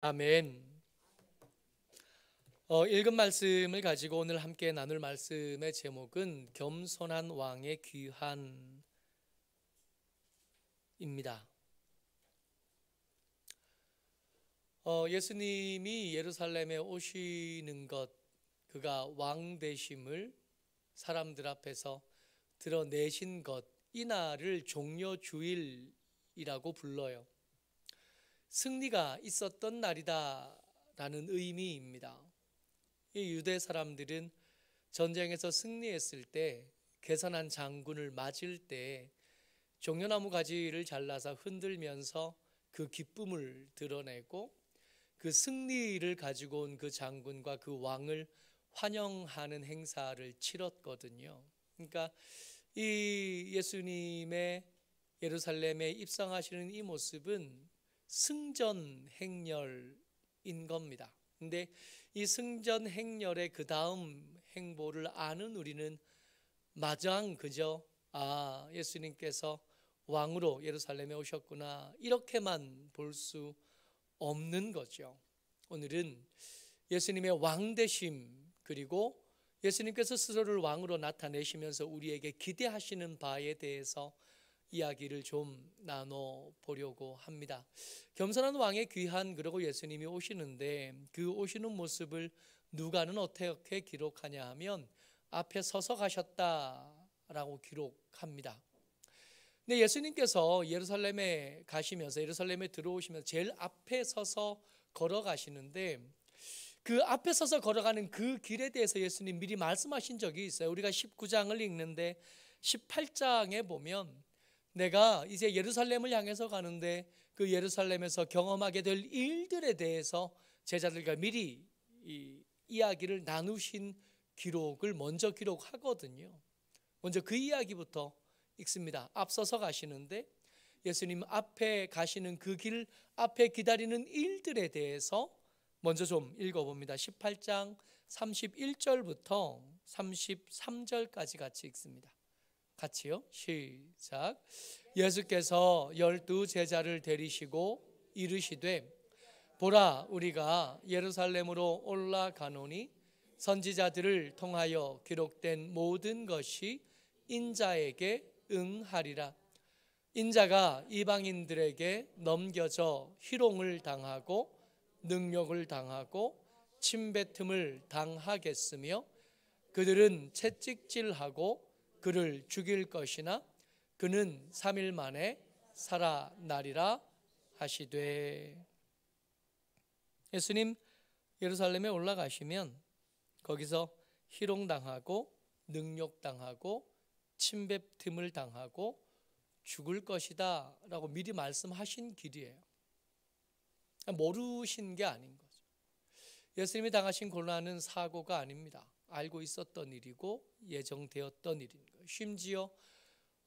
아멘. 읽은 말씀을 가지고 오늘 함께 나눌 말씀의 제목은 겸손한 왕의 귀환입니다. 예수님이 예루살렘에 오시는 것, 그가 왕 되심을 사람들 앞에서 드러내신 것, 이날을 종려주일이라고 불러요. 승리가 있었던 날이다라는 의미입니다. 이 유대 사람들은 전쟁에서 승리했을 때 계산한 장군을 맞을 때 종려나무 가지를 잘라서 흔들면서 그 기쁨을 드러내고 그 승리를 가지고 온 그 장군과 그 왕을 환영하는 행사를 치렀거든요. 그러니까 이 예수님의 예루살렘에 입성하시는 이 모습은 승전 행렬인 겁니다. 근데 이 승전 행렬의 그 다음 행보를 아는 우리는 마냥 그저 예수님께서 왕으로 예루살렘에 오셨구나 이렇게만 볼 수 없는 거죠. 오늘은 예수님의 왕되심, 그리고 예수님께서 스스로를 왕으로 나타내시면서 우리에게 기대하시는 바에 대해서 이야기를 좀 나눠보려고 합니다. 겸손한 왕의 귀환, 그리고 예수님이 오시는데 그 오시는 모습을 누가는 어떻게 기록하냐 하면 앞에 서서 가셨다라고 기록합니다. 근데 예수님께서 예루살렘에 가시면서, 예루살렘에 들어오시면서 제일 앞에 서서 걸어가시는데 그 앞에 서서 걸어가는 그 길에 대해서 예수님 미리 말씀하신 적이 있어요. 우리가 19장을 읽는데 18장에 보면 내가 이제 예루살렘을 향해서 가는데 그 예루살렘에서 경험하게 될 일들에 대해서 제자들과 미리 이야기를 나누신 기록을 먼저 기록하거든요. 먼저 그 이야기부터 읽습니다. 앞서서 가시는데 예수님 앞에 가시는 그 길 앞에 기다리는 일들에 대해서 먼저 좀 읽어봅니다. 18장 31절부터 33절까지 같이 읽습니다. 같이요. 시작. 예수께서 12 제자를 데리시고 이르시되 보라, 우리가 예루살렘으로 올라가노니 선지자들을 통하여 기록된 모든 것이 인자에게 응하리라. 인자가 이방인들에게 넘겨져 희롱을 당하고 능욕을 당하고 침뱉음을 당하겠으며 그들은 채찍질하고 그를 죽일 것이나 그는 3일 만에 살아나리라 하시되. 예수님 예루살렘에 올라가시면 거기서 희롱당하고 능욕당하고 침뱉음을 당하고 죽을 것이다 라고 미리 말씀하신 길이에요. 모르신 게 아닌 거죠. 예수님이 당하신 고난은 사고가 아닙니다. 알고 있었던 일이고 예정되었던 일인 거예요. 심지어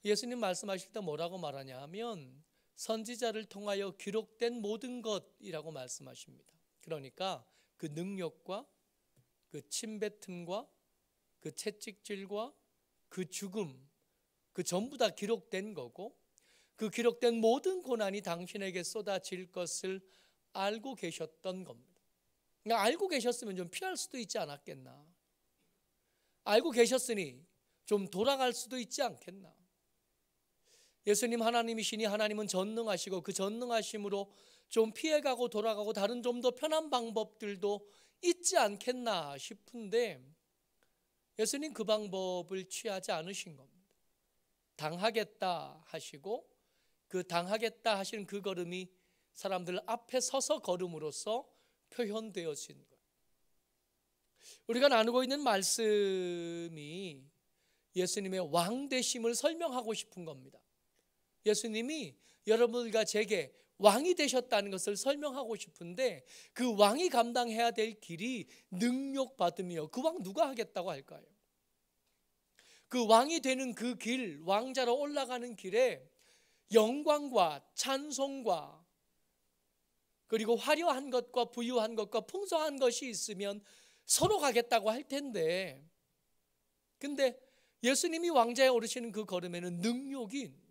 예수님 말씀하실 때 뭐라고 말하냐 하면 선지자를 통하여 기록된 모든 것이라고 말씀하십니다. 그러니까 그 능력과 그 침뱉음과 그 채찍질과 그 죽음, 그 전부 다 기록된 거고 그 기록된 모든 고난이 당신에게 쏟아질 것을 알고 계셨던 겁니다. 그러니까 알고 계셨으면 좀 피할 수도 있지 않았겠나. 알고 계셨으니 좀 돌아갈 수도 있지 않겠나. 예수님 하나님이시니 하나님은 전능하시고 그 전능하심으로 좀 피해가고 돌아가고 다른 좀 더 편한 방법들도 있지 않겠나 싶은데 예수님 그 방법을 취하지 않으신 겁니다. 당하겠다 하시고 그 당하겠다 하시는 그 걸음이 사람들 앞에 서서 걸음으로써 표현되어진 거예요. 우리가 나누고 있는 말씀이 예수님의 왕되심을 설명하고 싶은 겁니다. 예수님이 여러분과 제게 왕이 되셨다는 것을 설명하고 싶은데 그 왕이 감당해야 될 길이 능욕받으며 그 왕 누가 하겠다고 할까요? 그 왕이 되는 그 길, 왕자로 올라가는 길에 영광과 찬송과 그리고 화려한 것과 부유한 것과 풍성한 것이 있으면 서로 가겠다고 할 텐데 근데 예수님이 왕자에 오르시는 그 걸음에는 능욕이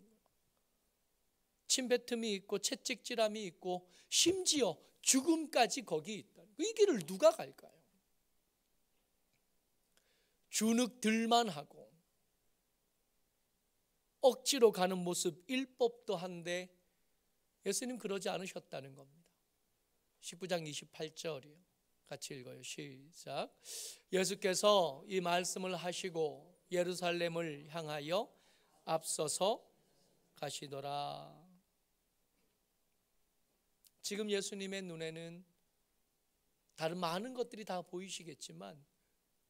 침뱉음이 있고 채찍질함이 있고 심지어 죽음까지 거기 있다. 이 길을 누가 갈까요? 주눅들만 하고 억지로 가는 모습일 법도 한데 예수님 그러지 않으셨다는 겁니다. 19장 28절이요. 같이 읽어요. 시작. 예수께서 이 말씀을 하시고 예루살렘을 향하여 앞서서 가시더라. 지금 예수님의 눈에는 다른 많은 것들이 다 보이시겠지만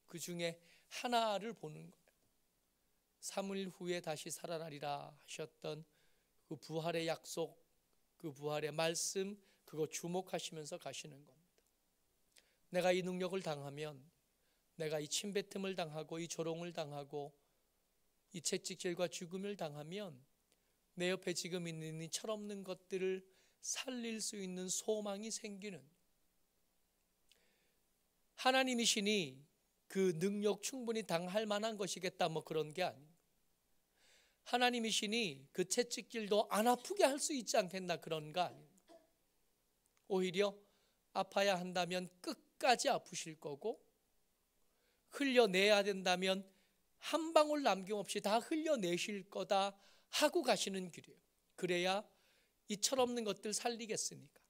그 중에 하나를 보는 거예요. 3일 후에 다시 살아나리라 하셨던 그 부활의 약속, 그 부활의 말씀, 그거 주목하시면서 가시는 겁니다. 내가 이 능력을 당하면, 내가 이 침뱉음을 당하고 이 조롱을 당하고 이 채찍질과 죽음을 당하면 내 옆에 지금 있는 이 철없는 것들을 살릴 수 있는 소망이 생기는, 하나님이시니 그 능력 충분히 당할 만한 것이겠다 뭐 그런 게 아니에요. 하나님이시니 그 채찍질도 안 아프게 할 수 있지 않겠나 그런 거 아니에요. 오히려 아파야 한다면 끝까지 아프실 거고, 흘려내야 된다면 한 방울 남김없이 다 흘려내실 거다 하고 가시는 길이에요. 그래야 이 철없는 것들 살리겠으니까.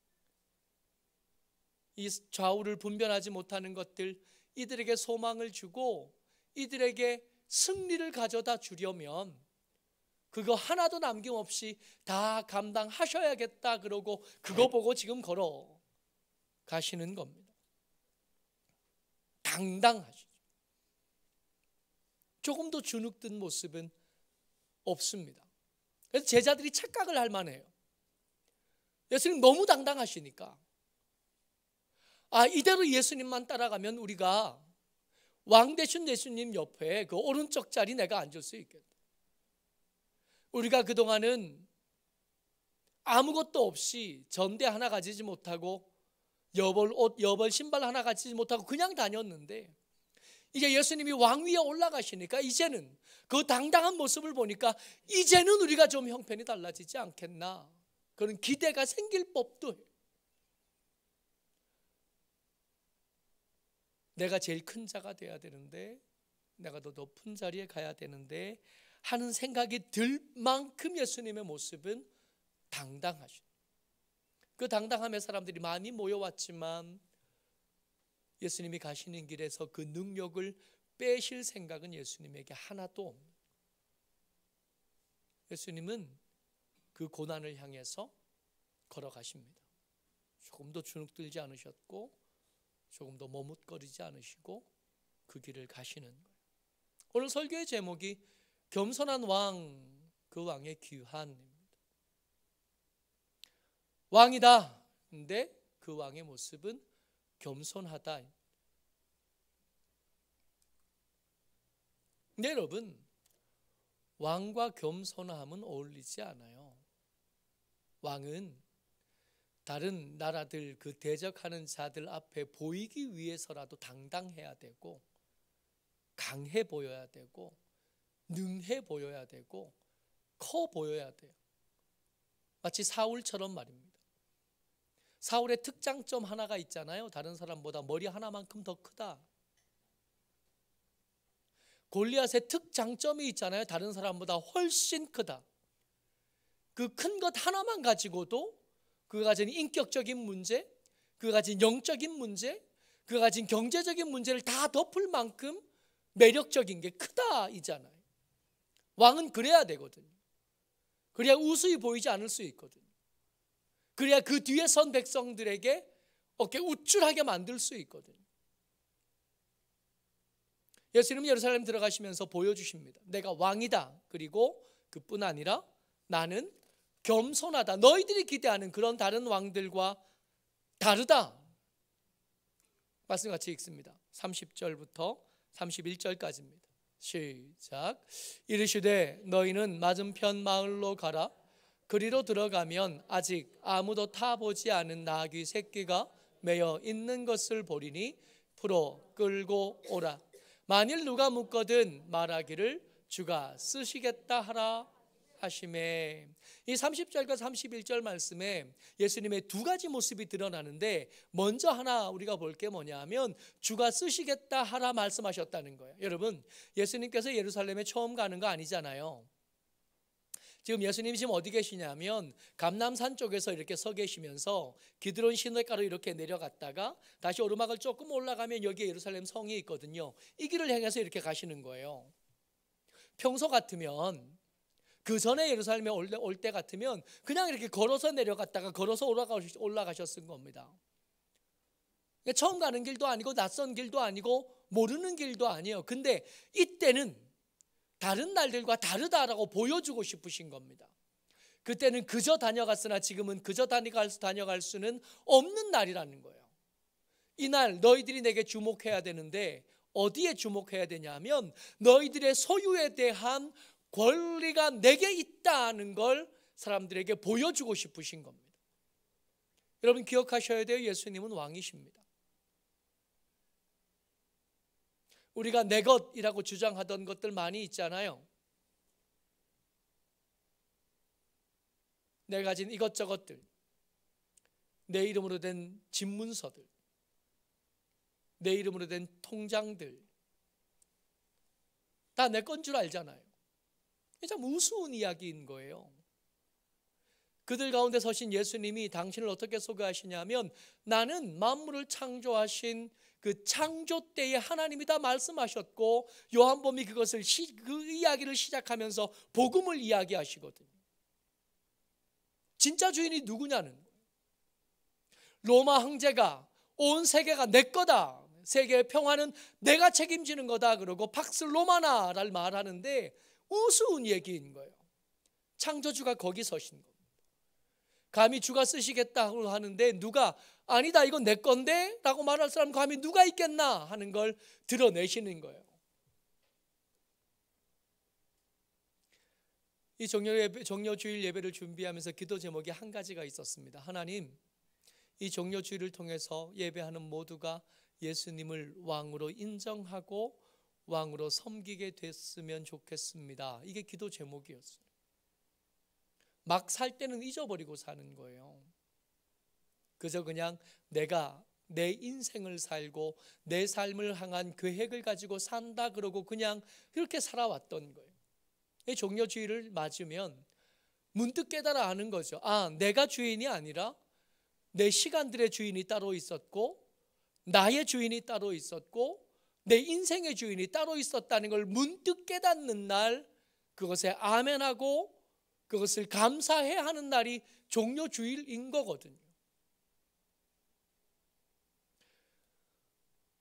이 좌우를 분별하지 못하는 것들, 이들에게 소망을 주고 이들에게 승리를 가져다 주려면 그거 하나도 남김없이 다 감당하셔야겠다 그러고 그거 보고 지금 걸어 가시는 겁니다. 당당하시죠. 조금도 주눅든 모습은 없습니다. 그래서 제자들이 착각을 할 만해요. 예수님 너무 당당하시니까 이대로 예수님만 따라가면 우리가 왕 되신 예수님 옆에 그 오른쪽 자리 내가 앉을 수 있겠다. 우리가 그동안은 아무것도 없이 전대 하나 가지지 못하고 여벌 옷, 여벌 신발 하나 가지지 못하고 그냥 다녔는데 이제 예수님이 왕 위에 올라가시니까 이제는 그 당당한 모습을 보니까 이제는 우리가 좀 형편이 달라지지 않겠나 그런 기대가 생길 법도 해요. 내가 제일 큰 자가 돼야 되는데, 내가 더 높은 자리에 가야 되는데 하는 생각이 들 만큼 예수님의 모습은 당당하죠. 그 당당함에 사람들이 많이 모여왔지만 예수님이 가시는 길에서 그 능력을 빼실 생각은 예수님에게 하나도 없는, 예수님은 그 고난을 향해서 걸어가십니다. 조금도 주눅들지 않으셨고 조금도 머뭇거리지 않으시고 그 길을 가시는 거예요. 오늘 설교의 제목이 겸손한 왕, 그 왕의 귀환입니다. 왕이다. 근데 그 왕의 모습은 겸손하다. 근데 여러분, 왕과 겸손함은 어울리지 않아요. 왕은 다른 나라들 그 대적하는 자들 앞에 보이기 위해서라도 당당해야 되고 강해 보여야 되고 능해 보여야 되고 커 보여야 돼요. 마치 사울처럼 말입니다. 사울의 특장점 하나가 있잖아요. 다른 사람보다 머리 하나만큼 더 크다. 골리앗의 특장점이 있잖아요. 다른 사람보다 훨씬 크다. 그 큰 것 하나만 가지고도 그가 가진 인격적인 문제, 그가 가진 영적인 문제, 그가 가진 경제적인 문제를 다 덮을 만큼 매력적인 게 크다 이잖아요. 왕은 그래야 되거든요. 그래야 우수히 보이지 않을 수 있거든요. 그래야 그 뒤에 선 백성들에게 어깨 우쭐하게 만들 수 있거든요. 예수님은 예루살렘 들어가시면서 보여주십니다. 내가 왕이다. 그리고 그뿐 아니라 나는 겸손하다. 너희들이 기대하는 그런 다른 왕들과 다르다. 말씀 같이 읽습니다. 30절부터 31절까지입니다. 시작. 이르시되 너희는 맞은편 마을로 가라. 그리로 들어가면 아직 아무도 타보지 않은 나귀 새끼가 매여 있는 것을 보리니 풀어 끌고 오라. 만일 누가 묻거든 말하기를 주가 쓰시겠다 하라 하심에, 이 30절과 31절 말씀에 예수님의 두 가지 모습이 드러나는데, 먼저 하나 우리가 볼 게 뭐냐면 주가 쓰시겠다 하라 말씀하셨다는 거예요. 여러분, 예수님께서 예루살렘에 처음 가는 거 아니잖아요. 지금 예수님이 지금 어디 계시냐면 감람산 쪽에서 이렇게 서 계시면서 기드론 시내가로 이렇게 내려갔다가 다시 오르막을 조금 올라가면 여기에 예루살렘 성이 있거든요. 이 길을 향해서 이렇게 가시는 거예요. 평소 같으면, 그 전에 예루살렘에 올 때 같으면 그냥 이렇게 걸어서 내려갔다가 걸어서 올라가셨을 겁니다. 처음 가는 길도 아니고 낯선 길도 아니고 모르는 길도 아니에요. 근데 이때는 다른 날들과 다르다라고 보여주고 싶으신 겁니다. 그때는 그저 다녀갔으나 지금은 그저 다녀갈 수는 없는 날이라는 거예요. 이날 너희들이 내게 주목해야 되는데 어디에 주목해야 되냐면 너희들의 소유에 대한 권리가 내게 있다는 걸 사람들에게 보여주고 싶으신 겁니다. 여러분 기억하셔야 돼요. 예수님은 왕이십니다. 우리가 내 것이라고 주장하던 것들 많이 있잖아요. 내가 가진 이것저것들, 내 이름으로 된 집문서들, 내 이름으로 된 통장들, 다 내 건 줄 알잖아요. 참 우스운 이야기인 거예요. 그들 가운데 서신 예수님이 당신을 어떻게 소개하시냐면 나는 만물을 창조하신 그 창조 때의 하나님이다 말씀하셨고, 요한복음이 그 이야기를 시작하면서 복음을 이야기하시거든요. 진짜 주인이 누구냐는 거예요. 로마 황제가 온 세계가 내 거다, 세계의 평화는 내가 책임지는 거다 그러고 팍스 로마나를 말하는데 우스운 얘기인 거예요. 창조주가 거기 서신 겁니다. 감히 주가 쓰시겠다고 하는데 누가 아니다 이건 내 건데 라고 말할 사람 감히 누가 있겠나 하는 걸 드러내시는 거예요. 이 종료주일 예배를 준비하면서 기도 제목이 한 가지가 있었습니다. 하나님, 이 종료주일을 통해서 예배하는 모두가 예수님을 왕으로 인정하고 왕으로 섬기게 됐으면 좋겠습니다. 이게 기도 제목이었어요. 막 살 때는 잊어버리고 사는 거예요. 그저 그냥 내가 내 인생을 살고 내 삶을 향한 계획을 가지고 산다 그러고 그냥 그렇게 살아왔던 거예요. 이 종료주의를 맞으면 문득 깨달아 아는 거죠. 아, 내가 주인이 아니라 내 시간들의 주인이 따로 있었고 나의 주인이 따로 있었고 내 인생의 주인이 따로 있었다는 걸 문득 깨닫는 날, 그것에 아멘하고 그것을 감사해야 하는 날이 종료주일인 거거든요.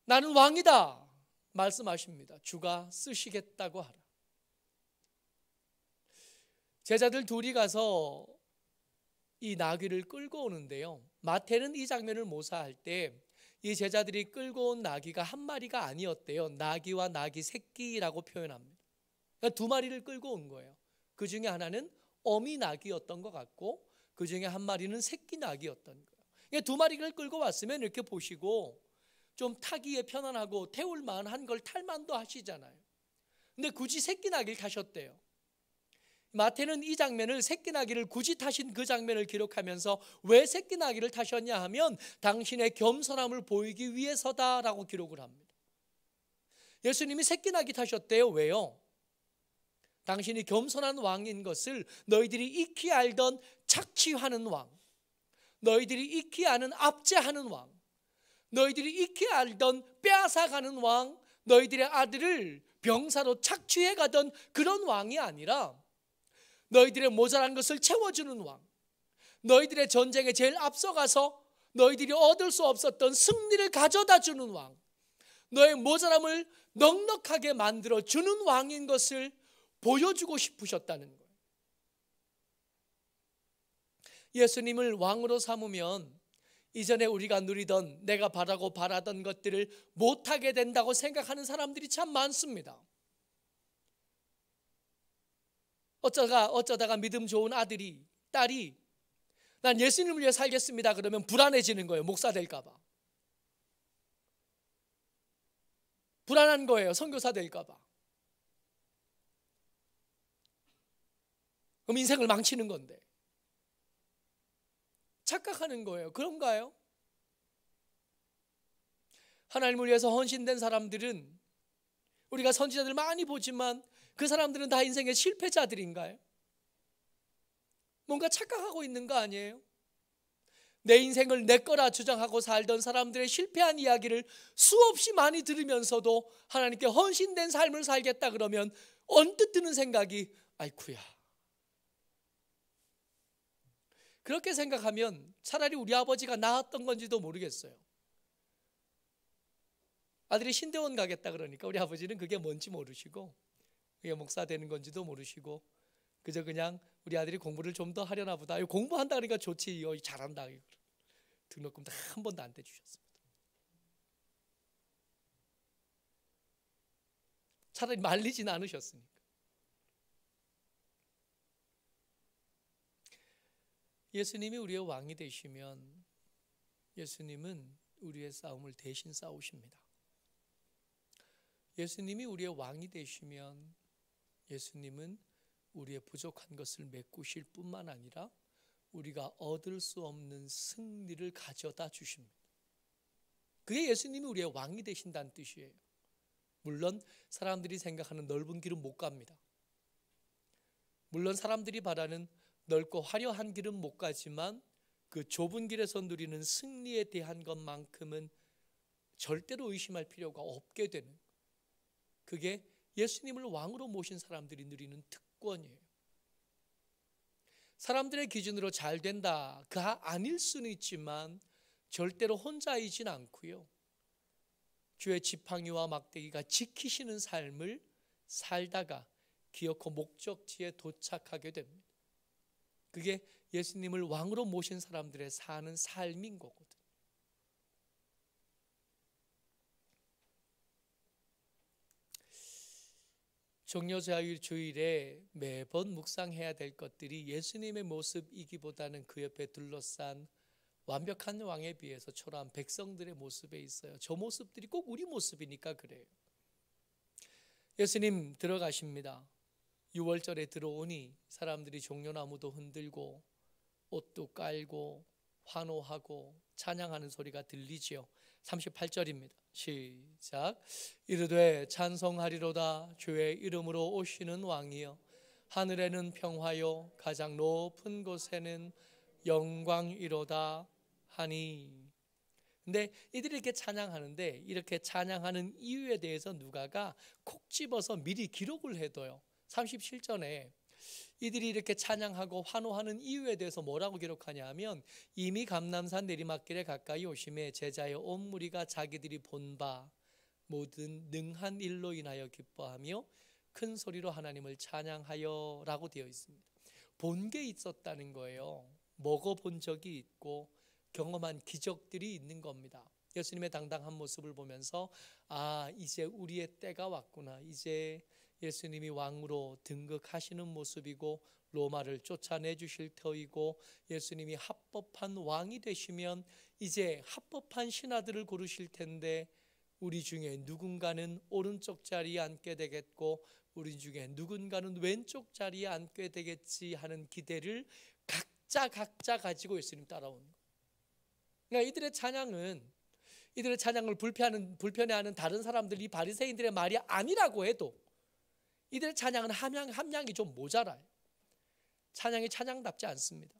나는 왕이다 말씀하십니다. 주가 쓰시겠다고 하라. 제자들 둘이 가서 이 나귀를 끌고 오는데요, 마태는 이 장면을 모사할 때 이 제자들이 끌고 온 나귀가 한 마리가 아니었대요. 나귀와 나귀 새끼라고 표현합니다. 그러니까 두 마리를 끌고 온 거예요. 그 중에 하나는 어미 나귀였던 것 같고 그 중에 한 마리는 새끼 나귀였던 거예요. 그러니까 두 마리를 끌고 왔으면 이렇게 보시고 좀 타기에 편안하고 태울 만한 걸 탈만도 하시잖아요. 근데 굳이 새끼 나귀를 타셨대요. 마태는 이 장면을, 새끼 나귀를 굳이 타신 그 장면을 기록하면서 왜 새끼 나귀를 타셨냐 하면 당신의 겸손함을 보이기 위해서다라고 기록을 합니다. 예수님이 새끼 나귀 타셨대요. 왜요? 당신이 겸손한 왕인 것을 너희들이 익히 알던 착취하는 왕, 너희들이 익히 아는 압제하는 왕, 너희들이 익히 알던 빼앗아가는 왕, 너희들의 아들을 병사로 착취해가던 그런 왕이 아니라 너희들의 모자란 것을 채워주는 왕, 너희들의 전쟁에 제일 앞서가서 너희들이 얻을 수 없었던 승리를 가져다 주는 왕, 너의 모자람을 넉넉하게 만들어주는 왕인 것을 보여주고 싶으셨다는 거예요. 예수님을 왕으로 삼으면 이전에 우리가 누리던, 내가 바라던 것들을 못하게 된다고 생각하는 사람들이 참 많습니다. 어쩌다가 믿음 좋은 아들이, 딸이 난 예수님을 위해 살겠습니다 그러면 불안해지는 거예요. 목사 될까 봐. 불안한 거예요. 선교사 될까 봐. 그럼 인생을 망치는 건데. 착각하는 거예요. 그런가요? 하나님을 위해서 헌신된 사람들은, 우리가 선지자들 많이 보지만 그 사람들은 다 인생의 실패자들인가요? 뭔가 착각하고 있는 거 아니에요? 내 인생을 내 거라 주장하고 살던 사람들의 실패한 이야기를 수없이 많이 들으면서도 하나님께 헌신된 삶을 살겠다 그러면 언뜻 드는 생각이 아이쿠야, 그렇게 생각하면 차라리 우리 아버지가 나았던 건지도 모르겠어요. 아들이 신대원 가겠다 그러니까 우리 아버지는 그게 뭔지 모르시고, 그게 목사 되는 건지도 모르시고, 그저 그냥 우리 아들이 공부를 좀 더 하려나 보다, 공부한다 그러니까 좋지, 잘한다, 등록금도 한 번도 안 떼주셨습니다. 차라리 말리진 않으셨으니까. 예수님이 우리의 왕이 되시면 예수님은 우리의 싸움을 대신 싸우십니다. 예수님이 우리의 왕이 되시면 예수님은 우리의 부족한 것을 메꾸실 뿐만 아니라 우리가 얻을 수 없는 승리를 가져다 주십니다. 그게 예수님이 우리의 왕이 되신다는 뜻이에요. 물론 사람들이 생각하는 넓은 길은 못 갑니다. 물론 사람들이 바라는 넓고 화려한 길은 못 가지만 그 좁은 길에서 누리는 승리에 대한 것만큼은 절대로 의심할 필요가 없게 되는, 그게 예수님을 왕으로 모신 사람들이 누리는 특권이에요. 사람들의 기준으로 잘 된다가 아닐 수는 있지만 절대로 혼자이진 않고요. 주의 지팡이와 막대기가 지키시는 삶을 살다가 기어코 목적지에 도착하게 됩니다. 그게 예수님을 왕으로 모신 사람들의 사는 삶인 거거든요. 종려주일에 매번 묵상해야 될 것들이 예수님의 모습이기보다는 그 옆에 둘러싼 완벽한 왕에 비해서 초라한 백성들의 모습에 있어요. 저 모습들이 꼭 우리 모습이니까 그래요. 예수님 들어가십니다. 6월절에 들어오니 사람들이 종려나무도 흔들고 옷도 깔고 환호하고 찬양하는 소리가 들리지요. 38절입니다. 시작. 이르되 찬송하리로다 주의 이름으로 오시는 왕이여, 하늘에는 평화요 가장 높은 곳에는 영광이로다 하니. 근데 이들이 이렇게 찬양하는데, 이렇게 찬양하는 이유에 대해서 누가가 콕 집어서 미리 기록을 해둬요. 37절에 이들이 이렇게 찬양하고 환호하는 이유에 대해서 뭐라고 기록하냐 하면, 이미 감람산 내리막길에 가까이 오심에 제자의 온 무리가 자기들이 본 바 모든 능한 일로 인하여 기뻐하며 큰 소리로 하나님을 찬양하여 라고 되어 있습니다. 본 게 있었다는 거예요. 먹어본 적이 있고 경험한 기적들이 있는 겁니다. 예수님의 당당한 모습을 보면서 이제 우리의 때가 왔구나, 이제 예수님이 왕으로 등극하시는 모습이고 로마를 쫓아내 주실 터이고, 예수님이 합법한 왕이 되시면 이제 합법한 신하들을 고르실 텐데 우리 중에 누군가는 오른쪽 자리에 앉게 되겠고 우리 중에 누군가는 왼쪽 자리에 앉게 되겠지 하는 기대를 각자 가지고 예수님 따라오는 거예요. 그러니까 이들의 찬양을 불편해하는 다른 사람들, 이 바리새인들의 말이 아니라고 해도 이들의 찬양은 함량이 좀 모자라요. 찬양이 찬양답지 않습니다.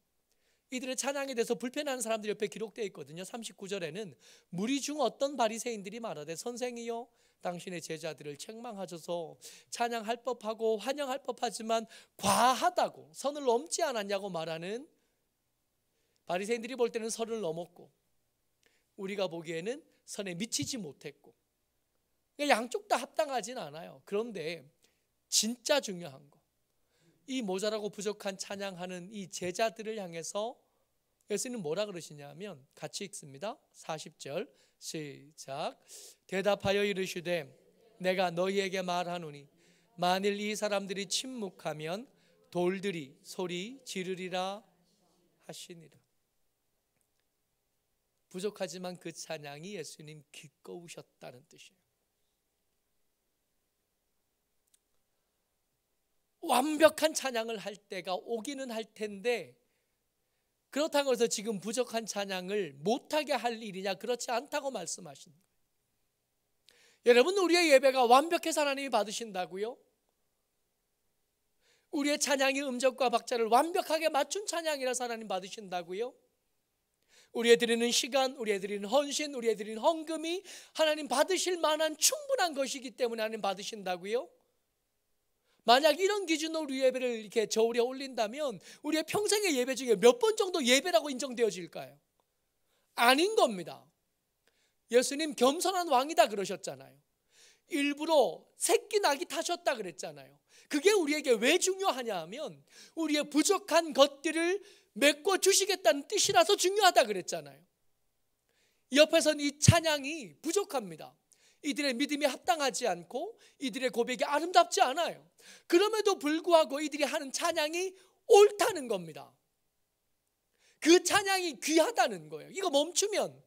이들의 찬양에 대해서 불편해하는 사람들 옆에 기록되어 있거든요. 39절에는 무리 중 어떤 바리새인들이 말하되 선생이여 당신의 제자들을 책망하셔서 찬양할 법하고 환영할 법하지만 과하다고, 선을 넘지 않았냐고 말하는, 바리새인들이 볼 때는 선을 넘었고 우리가 보기에는 선에 미치지 못했고, 양쪽 다 합당하진 않아요. 그런데 진짜 중요한 거, 이 모자라고 부족한 찬양하는 이 제자들을 향해서 예수님은 뭐라 그러시냐면, 같이 읽습니다. 40절 시작. 대답하여 이르시되 내가 너희에게 말하노니 만일 이 사람들이 침묵하면 돌들이 소리 지르리라 하시니라. 부족하지만 그 찬양이 예수님 기꺼우셨다는 뜻이에요. 완벽한 찬양을 할 때가 오기는 할 텐데, 그렇다고 해서 지금 부족한 찬양을 못하게 할 일이냐? 그렇지 않다고 말씀하신 거예요. 여러분, 우리의 예배가 완벽해서 하나님이 받으신다고요? 우리의 찬양의 음적과 박자를 완벽하게 맞춘 찬양이라서 하나님 받으신다고요? 우리의 드리는 시간, 우리의 드리는 헌신, 우리의 드리는 헌금이 하나님 받으실 만한 충분한 것이기 때문에 하나님 받으신다고요? 만약 이런 기준으로 우리 예배를 이렇게 저울에 올린다면 우리의 평생의 예배 중에 몇 번 정도 예배라고 인정되어질까요? 아닌 겁니다. 예수님 겸손한 왕이다 그러셨잖아요. 일부러 새끼 낙이 타셨다 그랬잖아요. 그게 우리에게 왜 중요하냐 하면 우리의 부족한 것들을 메꿔 주시겠다는 뜻이라서 중요하다 그랬잖아요. 옆에서는 이 찬양이 부족합니다. 이들의 믿음이 합당하지 않고 이들의 고백이 아름답지 않아요. 그럼에도 불구하고 이들이 하는 찬양이 옳다는 겁니다. 그 찬양이 귀하다는 거예요. 이거 멈추면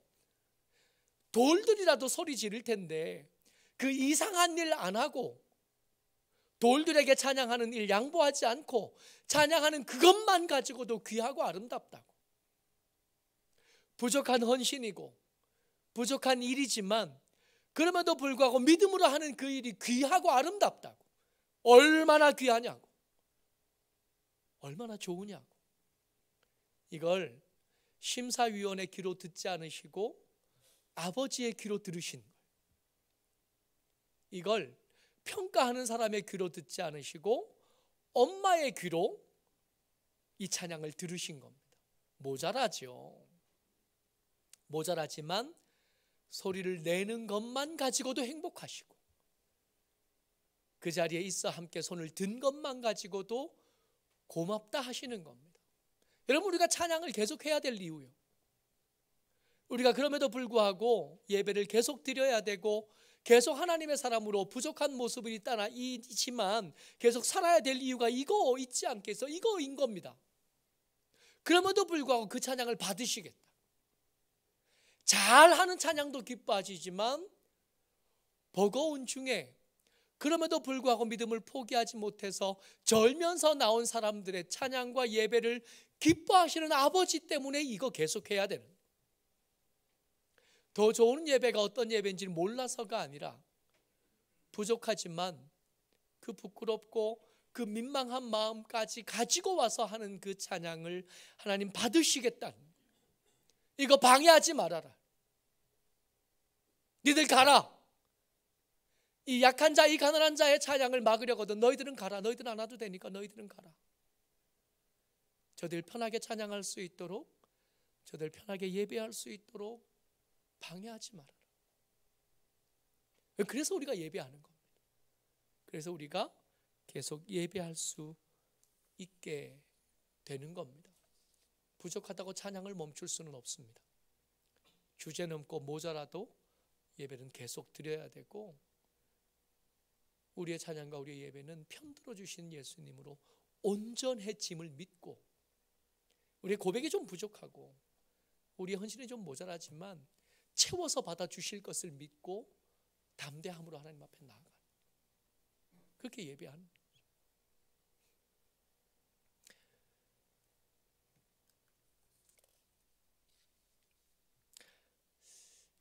돌들이라도 소리 지를 텐데 그 이상한 일 안 하고 돌들에게 찬양하는 일 양보하지 않고 찬양하는 그것만 가지고도 귀하고 아름답다고. 부족한 헌신이고 부족한 일이지만 그럼에도 불구하고 믿음으로 하는 그 일이 귀하고 아름답다고. 얼마나 귀하냐고, 얼마나 좋으냐고. 이걸 심사위원의 귀로 듣지 않으시고 아버지의 귀로 들으신 거예요. 이걸 평가하는 사람의 귀로 듣지 않으시고 엄마의 귀로 이 찬양을 들으신 겁니다. 모자라죠. 모자라지만 소리를 내는 것만 가지고도 행복하시고 그 자리에 있어 함께 손을 든 것만 가지고도 고맙다 하시는 겁니다. 여러분, 우리가 찬양을 계속해야 될 이유요, 우리가 그럼에도 불구하고 예배를 계속 드려야 되고 계속 하나님의 사람으로 부족한 모습을 있지만 계속 살아야 될 이유가 이거 있지 않겠어? 이거인 겁니다. 그럼에도 불구하고 그 찬양을 받으시겠다. 잘하는 찬양도 기뻐하시지만 버거운 중에 그럼에도 불구하고 믿음을 포기하지 못해서 절면서 나온 사람들의 찬양과 예배를 기뻐하시는 아버지 때문에 이거 계속해야 되는, 더 좋은 예배가 어떤 예배인지 몰라서가 아니라 부족하지만 그 부끄럽고 그 민망한 마음까지 가지고 와서 하는 그 찬양을 하나님 받으시겠다는, 이거 방해하지 말아라. 니들 가라. 이 약한 자, 이 가난한 자의 찬양을 막으려거든 너희들은 가라. 너희들은 안 와도 되니까 너희들은 가라. 저들 편하게 찬양할 수 있도록, 저들 편하게 예배할 수 있도록 방해하지 말아라. 그래서 우리가 예배하는 겁니다. 그래서 우리가 계속 예배할 수 있게 되는 겁니다. 부족하다고 찬양을 멈출 수는 없습니다. 주제 넘고 모자라도 예배는 계속 드려야 되고 우리의 찬양과 우리의 예배는 편들어 주신 예수님으로 온전해짐을 믿고 우리의 고백이 좀 부족하고 우리의 헌신이 좀 모자라지만 채워서 받아주실 것을 믿고 담대함으로 하나님 앞에 나아가는, 그렇게 예배하는 거죠.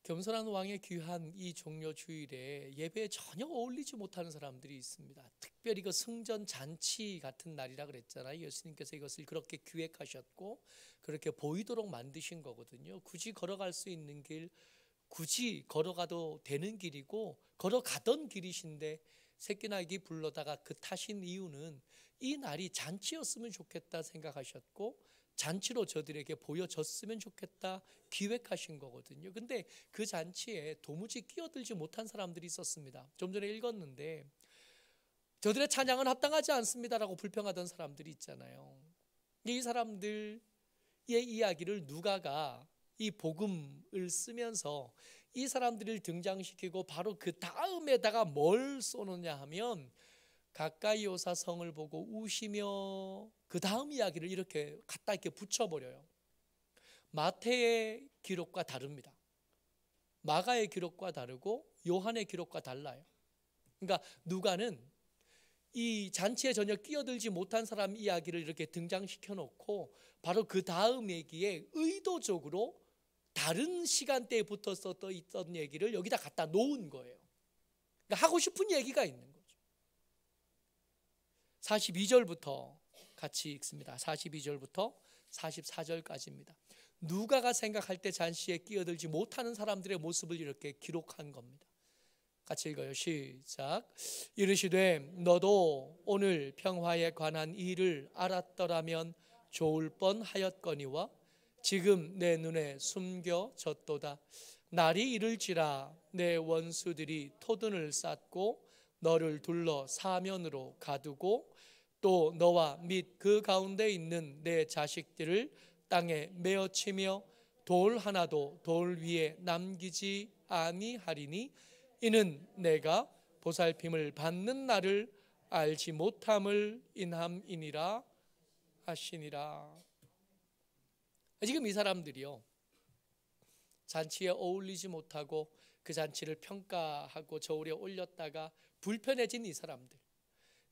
겸손한 왕의 귀한 이 종려 주일에 예배에 전혀 어울리지 못하는 사람들이 있습니다. 특별히 그 승전 잔치 같은 날이라 그랬잖아요. 예수님께서 이것을 그렇게 기획하셨고 그렇게 보이도록 만드신 거거든요. 굳이 걸어갈 수 있는 길, 굳이 걸어가도 되는 길이고 걸어가던 길이신데 새끼나귀 불러다가 그 타신 이유는 이 날이 잔치였으면 좋겠다 생각하셨고 잔치로 저들에게 보여졌으면 좋겠다 기획하신 거거든요. 근데 그 잔치에 도무지 끼어들지 못한 사람들이 있었습니다. 좀 전에 읽었는데 저들의 찬양은 합당하지 않습니다라고 불평하던 사람들이 있잖아요. 이 사람들의 이야기를 누가가 이 복음을 쓰면서 이 사람들을 등장시키고 바로 그 다음에다가 뭘 쏘느냐 하면 가까이 오사 성을 보고 우시며 그 다음 이야기를 이렇게 갖다 이렇게 붙여버려요. 마태의 기록과 다릅니다. 마가의 기록과 다르고 요한의 기록과 달라요. 그러니까 누가는 이 잔치에 전혀 끼어들지 못한 사람 이야기를 이렇게 등장시켜 놓고 바로 그 다음 얘기에 의도적으로 다른 시간대에 붙어서 있던 얘기를 여기다 갖다 놓은 거예요. 그러니까 하고 싶은 얘기가 있는 거죠. 42절부터 같이 읽습니다. 42절부터 44절까지입니다. 누가가 생각할 때 잔치에 끼어들지 못하는 사람들의 모습을 이렇게 기록한 겁니다. 같이 읽어요. 시작. 이르시되 너도 오늘 평화에 관한 일을 알았더라면 좋을 뻔하였거니와 지금 내 눈에 숨겨졌도다. 날이 이를지라 내 원수들이 토둔을 쌓고 너를 둘러 사면으로 가두고 또 너와 및 그 가운데 있는 내 자식들을 땅에 메어치며 돌 하나도 돌 위에 남기지 아니하리니 이는 내가 보살핌을 받는 날을 알지 못함을 인함이니라 하시니라. 지금 이 사람들이요, 잔치에 어울리지 못하고 그 잔치를 평가하고 저울에 올렸다가 불편해진 이 사람들,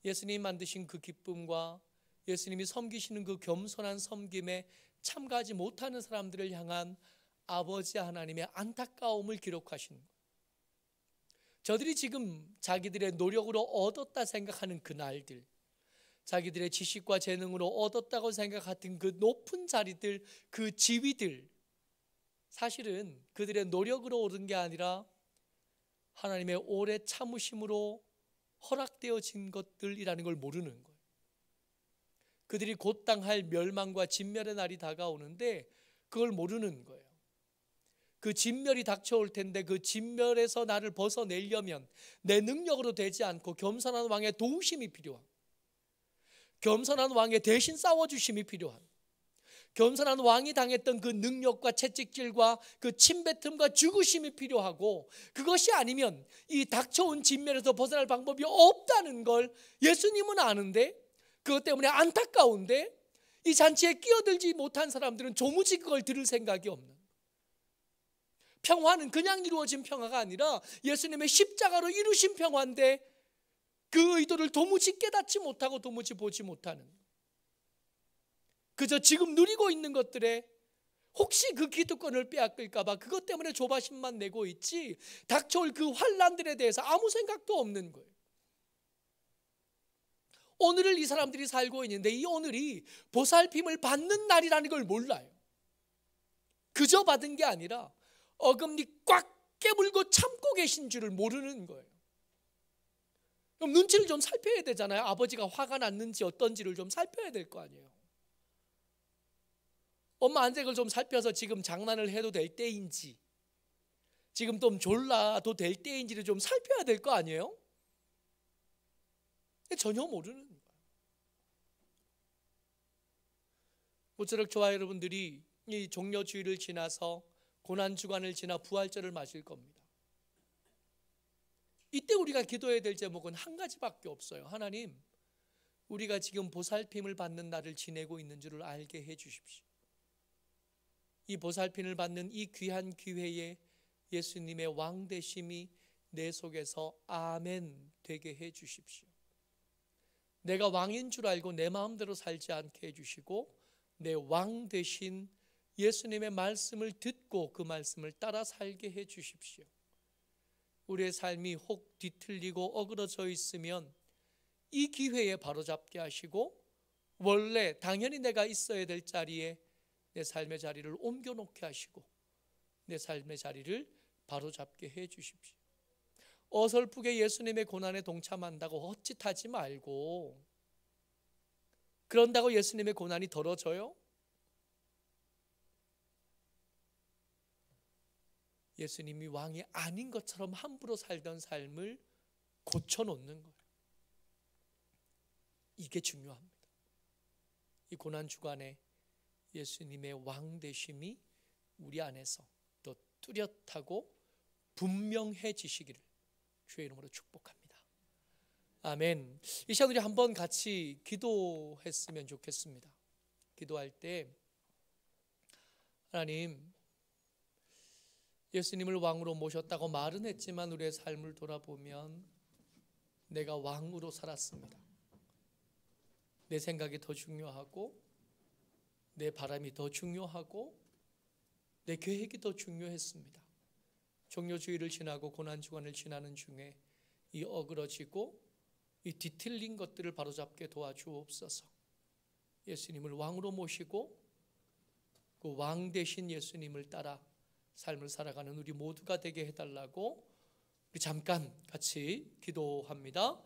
예수님이 만드신 그 기쁨과 예수님이 섬기시는 그 겸손한 섬김에 참가하지 못하는 사람들을 향한 아버지 하나님의 안타까움을 기록하신 거예요. 저들이 지금 자기들의 노력으로 얻었다 생각하는 그 날들, 자기들의 지식과 재능으로 얻었다고 생각했던 그 높은 자리들, 그 지위들, 사실은 그들의 노력으로 얻은 게 아니라 하나님의 오래 참으심으로 허락되어진 것들이라는 걸 모르는 거예요. 그들이 곧 당할 멸망과 진멸의 날이 다가오는데 그걸 모르는 거예요. 그 진멸이 닥쳐올 텐데 그 진멸에서 나를 벗어내려면 내 능력으로 되지 않고 겸손한 왕의 도우심이 필요한, 겸손한 왕의 대신 싸워주심이 필요한, 겸손한 왕이 당했던 그 능력과 채찍질과 그 침뱉음과 죽으심이 필요하고, 그것이 아니면 이 닥쳐온 진멸에서 벗어날 방법이 없다는 걸 예수님은 아는데, 그것 때문에 안타까운데 이 잔치에 끼어들지 못한 사람들은 조무지 그걸 들을 생각이 없는, 평화는 그냥 이루어진 평화가 아니라 예수님의 십자가로 이루신 평화인데 그 의도를 도무지 깨닫지 못하고 도무지 보지 못하는, 그저 지금 누리고 있는 것들에 혹시 그 기득권을 빼앗길까 봐 그것 때문에 조바심만 내고 있지 닥쳐올 그 환난들에 대해서 아무 생각도 없는 거예요. 오늘을 이 사람들이 살고 있는데 이 오늘이 보살핌을 받는 날이라는 걸 몰라요. 그저 받은 게 아니라 어금니 꽉 깨물고 참고 계신 줄을 모르는 거예요. 그럼 눈치를 좀 살펴야 되잖아요. 아버지가 화가 났는지 어떤지를 좀 살펴야 될 거 아니에요. 엄마 안색을 좀 살펴서 지금 장난을 해도 될 때인지, 지금 좀 졸라도 될 때인지를 좀 살펴야 될 거 아니에요. 전혀 모르는 거예요. 모쪼록 저와 여러분들이 이 종려주일을 지나서 고난주간을 지나 부활절을 맞을 겁니다. 이때 우리가 기도해야 될 제목은 한 가지밖에 없어요. 하나님, 우리가 지금 보살핌을 받는 날을 지내고 있는 줄을 알게 해 주십시오. 이 보살핌을 받는 이 귀한 기회에 예수님의 왕되심이 내 속에서 아멘 되게 해 주십시오. 내가 왕인 줄 알고 내 마음대로 살지 않게 해 주시고 내 왕 되신 예수님의 말씀을 듣고 그 말씀을 따라 살게 해 주십시오. 우리의 삶이 혹 뒤틀리고 어그러져 있으면 이 기회에 바로잡게 하시고 원래 당연히 내가 있어야 될 자리에 내 삶의 자리를 옮겨놓게 하시고 내 삶의 자리를 바로잡게 해 주십시오. 어설프게 예수님의 고난에 동참한다고 헛짓하지 말고, 그런다고 예수님의 고난이 덜어져요? 예수님이 왕이 아닌 것처럼 함부로 살던 삶을 고쳐놓는 거예요. 이게 중요합니다. 이 고난 주간에 예수님의 왕 되심이 우리 안에서 더 뚜렷하고 분명해지시기를 주의 이름으로 축복합니다. 아멘. 이 시간 우리 한번 같이 기도했으면 좋겠습니다. 기도할 때 하나님, 예수님을 왕으로 모셨다고 말은 했지만 우리의 삶을 돌아보면 내가 왕으로 살았습니다. 내 생각이 더 중요하고 내 바람이 더 중요하고 내 계획이 더 중요했습니다. 종료주의를 지나고 고난주간을 지나는 중에 이 어그러지고 이 뒤틀린 것들을 바로잡게 도와주옵소서. 예수님을 왕으로 모시고 그 왕 대신 예수님을 따라 삶을 살아가는 우리 모두가 되게 해달라고 우리 잠깐 같이 기도합니다.